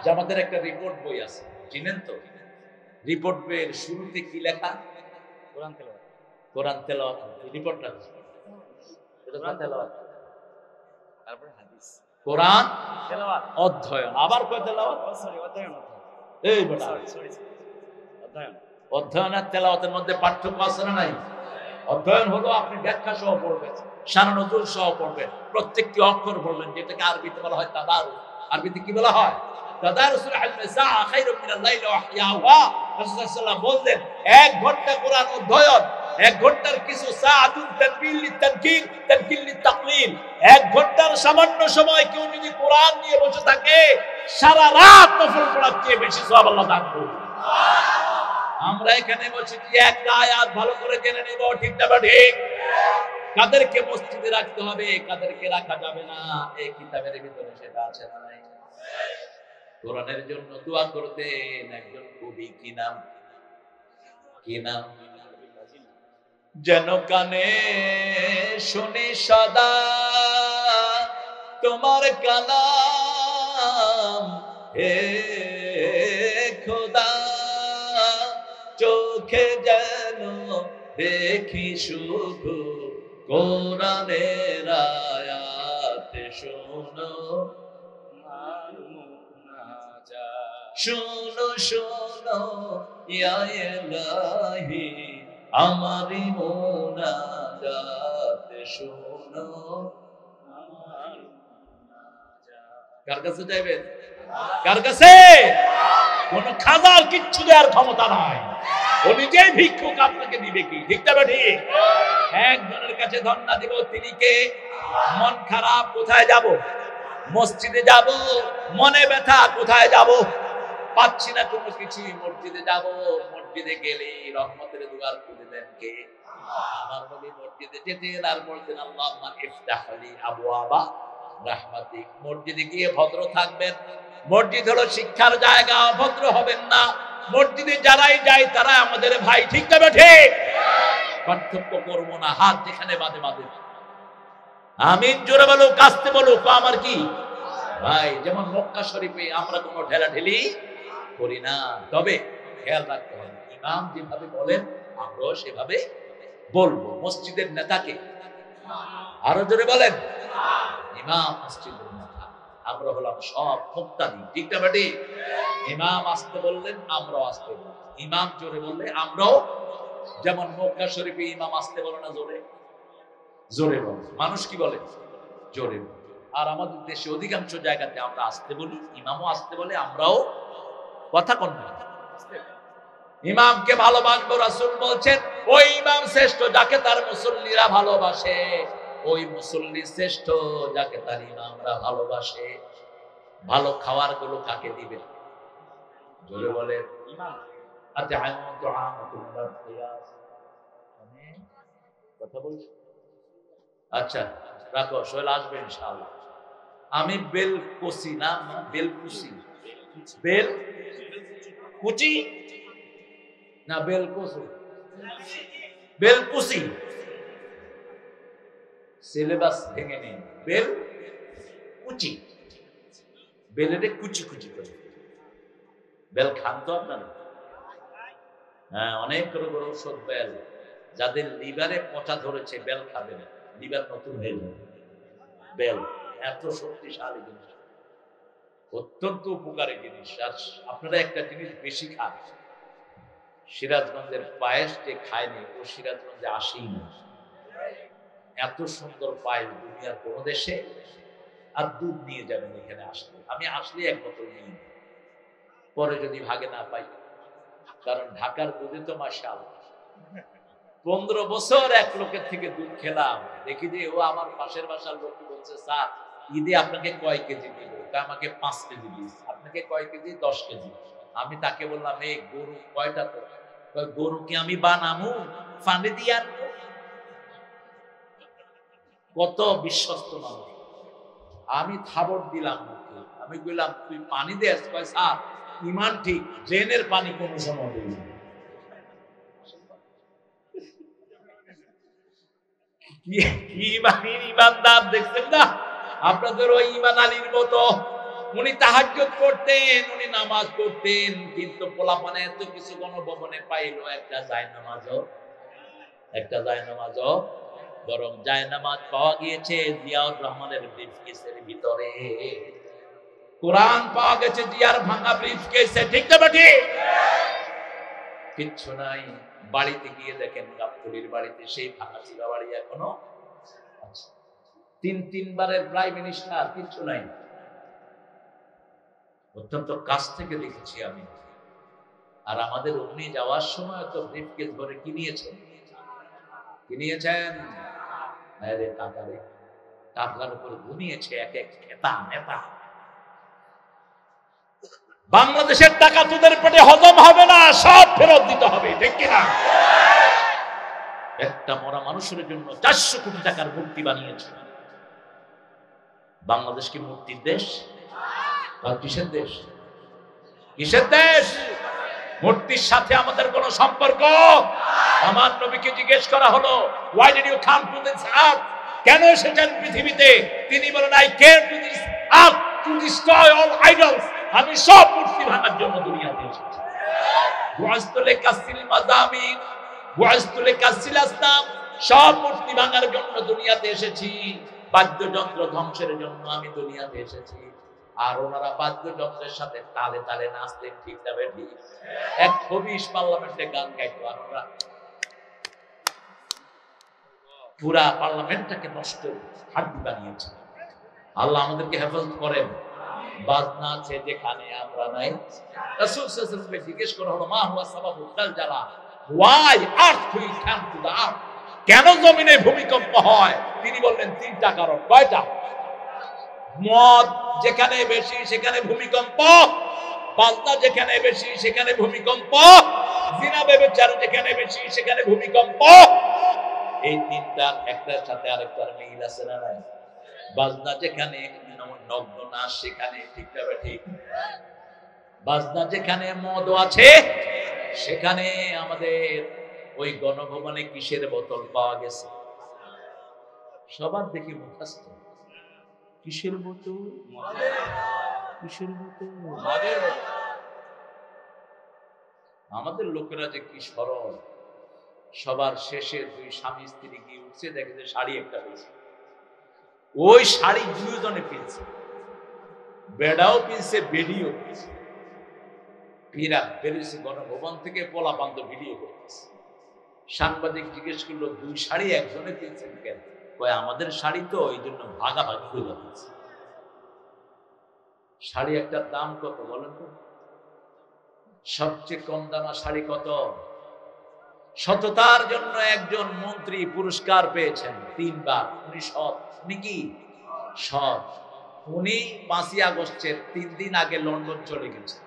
জামাতের একটা রিপোর্ট বই আছে, চিনেন তো? রিপোর্ট বইয়ের শুরুতে কি লেখা? কোরআন তেলাওয়াত। কোরআন তেলাওয়াত। রিপোর্টটা কোরআন তেলাওয়াত, তারপরে হাদিস। কোরআন তেলাওয়াত, অধ্যয়ন, আবার কয় তেলাওয়াত? সরি, অধ্যয়ন। এই বেটা, সরি, অধ্যয়ন। অধ্যয়ন আর তেলাওয়াতের মধ্যে পার্থক্য আছে না নাই? অধ্যয়ন হলো আপনি ব্যাখ্যা সহ পড়বেন, শানা নজুল সহ পড়বেন, প্রত্যেকটি অক্ষর পড়বেন, যেটাকে আরবিতে বলা হয় তাদারুস। আরবিতে কি বলা হয়? তাদারুসুল ইলমি সাআ খায়রুম মিনাল লাইলি ওয়া ইহইয়াহা। রাসূলুল্লাহ সাল্লাল্লাহু আলাইহি ওয়াসাল্লাম বললেন, 1 ঘন্টা কোরআন অধ্যয়ন, 1 ঘন্টার কিছু সাআতুন তানবিল লিতানকির, তানকিল লিতাকলিল। 1 ঘন্টার সামান্য সময় কেউ যদি কোরআন নিয়ে বসে থাকে, সারা রাত নফল পড়ার চেয়ে বেশি সওয়াব আল্লাহ দান করবে। আমরা এখানে বসে কি একটা আয়াত ভালো করে জেনে নেব, ঠিক না? ঠিক। কাদেরকে মসজিদে রাখতে হবে, কাদেরকে রাখা যাবে না, এই কিতাবের ভিতরে সেটা আছে না নাই? কোরআনের জন্য দোয়া করতেন একজন কবি, কি নাম? কি নাম? যেন কানে শুনি সদা তোমার কালাম, হে চোখে যেন দেখি শুধু কোরআনের আয়াত শোনো শোনো শোনো ইয়া ইলাহি আমারি মুনাজাত শোনো। কার কাছে যাইবেন? কার কাছে? কোন খাজার কিচ্ছু দেওয়ার ক্ষমতা নাই, ও নিজেই ভিক্ষুক, আপনাকে দিবে কি? ঠিক না ঠিক? একজনের কাছে ধন্না দিব, তিনি কে? মন খারাপ, কোথায় যাব? মসজিদে যাব। মনে ব্যথা, কোথায় যাব? পাচ্ছি না কোনো কিছু, মসজিদে যাব। মসজিদে গেলে রহমতের দুয়ার খুলে দেন কে? আমার নবী মসজিদে যেতেন আর বলতেন আল্লাহুম্মা ইফতাহ লি আবওয়াবা রাহমাতিক। মসজিদে গিয়ে ভদ্র থাকবেন। মসজিদ হলো শিক্ষার জায়গা, অভদ্র হবেন না। মসজিদে যারাই যায় তারা আমাদের ভাই, ঠিক না ঠিক? পার্থক্য করবো না, হাত যেখানে বাঁধে বাঁধে। আমিন জোরে বলুক, কাস্তে বলুক, আমার কি ভাই। যেমন মক্কা শরীফে আমরা কোনো ঢেলাঢেলি করি না, তবে খেয়াল রাখতে হবে ইমাম যেভাবে বলেন আমরাও সেভাবে বলবো। মসজিদের নেতাকে আরো জোরে বলেন, ইমাম মসজিদের নেতা, আমরা হলাম সব মুক্তাদি, ঠিক না বেটি? ইমাম আসতে বললেন আমরাও আসতে বলবো, ইমাম জোরে বললে আমরাও। যেমন মক্কা শরীফে ইমাম আসতে বলে না, জোরে জোরে বলে। মানুষ কি বলে? জোরে বলে। আর আমাদের দেশে অধিকাংশ জায়গাতে আমরা আসতে বলি, ইমামও আসতে বলে, আমরাও। কথা কোন না? ইমামকে ভালোবাসবো। রাসূল বলছেন ওই ইমাম শ্রেষ্ঠ যাকে তার মুসল্লিরা ভালোবাসে, ওই মুসল্লি শ্রেষ্ঠ যাকে তার ইমামরা ভালোবাসে। ভালো খাবার গুলো কাকে দিবে? জোরে বলে ইমাম। আচ্ছা কথা বলছি, আচ্ছা রাখো, সোহেল আসবে ইনশাআল্লাহ। আমি বেলকুচি, না বেলকুচি, বেলকুচি না বেলকুচি, বেলকুচি। সিলেবাস ভেঙে নেই। বেলকুচি, বেলেরে কুচি কুচি করে। বেল খান তো আপনারা? হ্যাঁ, অনেক রোগের ঔষধ বেল। যাদের লিভারে পচা ধরেছে বেল খাবেন, লিভার নতুন হয়ে যাবে। বেল এত শক্তিশালী জিনিস, অত্যন্ত উপকারী জিনিস। আর আপনারা একটা জিনিস বেশি খান, সিরাজগঞ্জের পায়েস যে খায়নি ও সিরাজগঞ্জে আসেই না। এত সুন্দর পায়েস দুনিয়ার কোন দেশে। আর দুধ নিয়ে যাবেন এখানে আসলে, আমি আসলে এক বোতল নিই, পরে যদি ভাগে না পাই। কারণ ঢাকার দুধে তো মাশাআল্লাহ। 15 বছর এক লোকের থেকে দুধ খেলাম, দেখি যে ও আমার পাশের বাসার লোক বলছে স্যার ঈদে আপনাকে কয় কেজি দিব? আমাকে 5 কেজি দিস। আপনাকে কয় কেজি? 10 কেজি। আমি তাকে বললাম এই গরু কয়টা? তো গরু কি আমি বানামু, ফাঁদে দিয়ে আনবো? কত বিশ্বস্ত মানুষ। আমি থাবর দিলাম মুখে, আমি বললাম তুই পানি দেস? কয় স্যার ইমান ঠিক, ড্রেনের পানি কোনো সময় দিই না। কি ইমানদার দেখছেন না আপনাদের? ওই ইমান আলীর মতো উনি তাহাজ্জুদ করতেন, উনি নামাজ পড়তেন, কিন্তু পোলাপানে এত কিছু গণভবনে পাইলো একটা জায়নামাজও, বরং জায়নামাজ পাওয়া গিয়েছে জিয়াউর রহমানের ব্রিফকেসের ভিতরে, কোরআন পাওয়া গেছে জিয়ার ভাঙা ব্রিফকেসে, ঠিক না বেটি? কিচ্ছু নাই। বাড়িতে গিয়ে দেখেন গাবতলীর বাড়িতে সেই ভাঙা চিরা বাড়ি এখনো আছে। 3 বারের প্রাইম মিনিস্টার, কিচ্ছু নাই। অত্যন্ত কাছ থেকে দেখেছি আমি। আর আমাদের অগ্নি যাওয়ার সময় তো ব্রিফকেস ভরে কি নিয়েছেন? টাকার উপর ঘুমিয়েছে এক এক নেতা। বাংলাদেশের টাকা তোদের পেটে হজম হবে না, সব ফেরত দিতে হবে, ঠিক কিনা? একটা মরা মানুষের জন্য 400 কোটি টাকার মূর্তি বানিয়েছে। বাংলাদেশ কি মূর্তির দেশ? কিসের দেশ? কিসের দেশ? মূর্তির সাথে আমাদের কোনো সম্পর্ক। আমার নবীকে জিজ্ঞেস করা হলো why did you come to this earth? কেন এসেছেন পৃথিবীতে? তিনি বলেন I came to this earth to destroy all idols. আমি সব মূর্তি ভাঙার জন্য দুনিয়াতে এসেছি। বুআসতু লিকাসিল মাযামিন, বুআসতু লিকাসিল আসনাম। সব মূর্তি ভাঙার জন্য দুনিয়াতে এসেছি, বাদ্যযন্ত্র ধ্বংসের জন্য আমি দুনিয়াতে এসেছি। আর ওনারা বাদ্যযন্ত্রের সাথে তালে তালে নাচতেন, ঠিক না বেঠিক? 120 পার্লামেন্টে গান গাইতো, আর ওরা পুরা পার্লামেন্টটাকে নষ্ট হাড্ডি বানিয়েছে। আল্লাহ আমাদেরকে হেফাজত করেন। বাজনা আছে যেখানে আমরা নাই। রাসূল সাল্লাল্লাহু আলাইহি ওয়াসাল্লাম জিজ্ঞেস করা হলো, মা হুয়া সাবাবুল জালজালা, why earthquake come to the earth? কেন জমিনে ভূমিকম্প হয়? তিনি বললেন 3টা কারণ। কয়টা? মদ যেখানে বেশি সেখানে ভূমিকম্প, বাজনা যেখানে বেশি সেখানে ভূমিকম্প, জিনা ব্যভিচার যেখানে বেশি সেখানে ভূমিকম্প। এই 3টা একটার সাথে আরেকটার মিল আছে না নাই? বাজনা যেখানে নগ্ন নাচ সেখানে, ঠিক না ঠিক? বাজনা যেখানে মদ আছে সেখানে আমাদের ওই গণভবনে কিসের বোতল পাওয়া গেছে? সবার দেখি মুখস্থ। কিসের বোতল? কিসের বোতল? আমাদের লোকেরা যে কি সরল। সবার শেষে 2 স্বামী স্ত্রী গিয়ে উঠছে, দেখে যে শাড়ি একটা পেয়েছে, ওই শাড়ি 2 জনে পেয়েছে, বেড়াও পেয়েছে, বেডিও পেয়েছে। ফিরা বেরিয়েছে গণভবন থেকে, পোলাপান্ত ভিডিও করতেছে। সাংবাদিক জিজ্ঞেস করলো, 2 শাড়ি একজনে পেয়েছেন কেন? কয় আমাদের শাড়ি তো ওই জন্য ভাগাভাগি হয়ে যাচ্ছে। শাড়ি একটার দাম কত বলেন তো? সবচেয়ে কম দামা শাড়ি কত? সততার জন্য একজন মন্ত্রী পুরস্কার পেয়েছেন 3 বার। উনি সৎ। উনি কি সৎ? উনি 5ই আগস্টের 3 দিন আগে লন্ডন চলে গেছেন।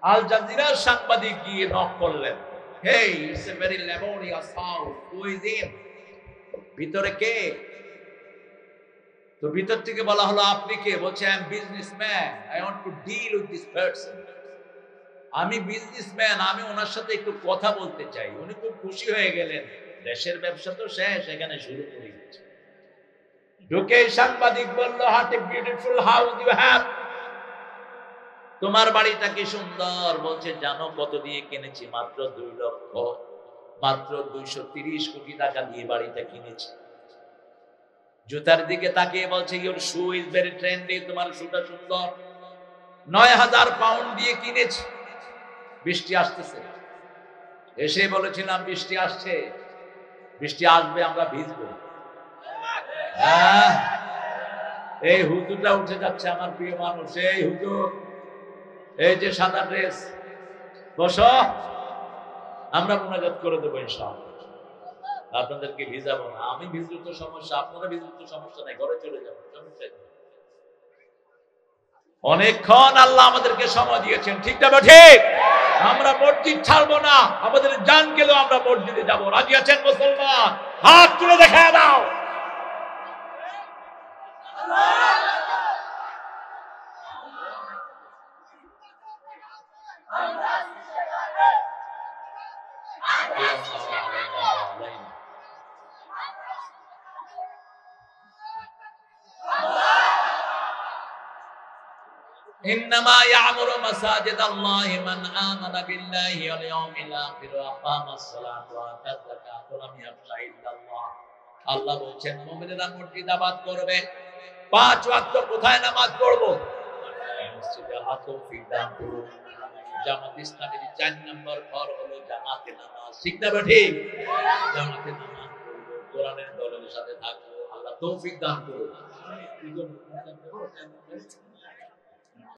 আল জাজিরার সাংবাদিক গিয়ে নক করলেন, hey, it's a very laborious house, who is in? ভিতরে কে? তো ভিতর থেকে বলা হলো, আপনি কে? বলছে, I am businessman, I want to deal with this person. আমি বিজনেসম্যান, আমি ওনার সাথে একটু কথা বলতে চাই। উনি খুব খুশি হয়ে গেলেন, দেশের ব্যবসা তো শেষ, এখানে শুরু করে দিয়েছে। ঢুকে সাংবাদিক বলল, what a beautiful house you have. তোমার বাড়িটা কি সুন্দর। বলছে, জানো কত দিয়ে কিনেছি? মাত্র 2 লক্ষ, মাত্র 230 কোটি টাকা দিয়ে বাড়িটা কিনেছি। জুতার দিকে তাকিয়ে বলছে, your shoe is very trendy, তোমার শুটা সুন্দর। 9000 পাউন্ড দিয়ে কিনেছি। বৃষ্টি আসতেছে, এসে বলেছিলাম বৃষ্টি আসছে, বৃষ্টি আসবে, আমরা ভিজবো। এই হুজুরটা উঠে যাচ্ছে, আমার প্রিয় মানুষ। এই হুজুর, এই যে সাদা ড্রেস, বসো, আমরা মুনাজাত করে দেবো ইনশাআল্লাহ। আপনাদেরকে ভিজাবো না। আমি ভিজলে তো সমস্যা, আপনারা ভিজলে তো সমস্যা নাই, ঘরে চলে যাবো, সমস্যা নেই। অনেকক্ষণ আল্লাহ আমাদেরকে সময় দিয়েছেন, ঠিক না ঠিক? আমরা মসজিদ ছাড়বো না, আমাদের জান গেলেও আমরা মসজিদে যাবো। রাজি আছেন মুসলমান? হাত তুলে দেখায় দাও। إنما يعمر مساجد الله من آمن بالله واليوم الآخر وأقام الصلاة وآتى الزكاة ولم يخش إلا الله। আল্লাহ বলেন, মুমিনেরা মসজিদ আবাদ করবে। 5 ওয়াক্ত কোথায় নামাজ পড়বো? মসজিদে। আল্লাহ তৌফিক দান করুন। জামাত ইসলামের 4 নম্বর ঘর হলো জামাতে নামাজ, ঠিক না ঠিক? জামাতে নামাজ পড়বো, কোরআনের দলের সাথে থাকবো। আল্লাহ তৌফিক দান করুন।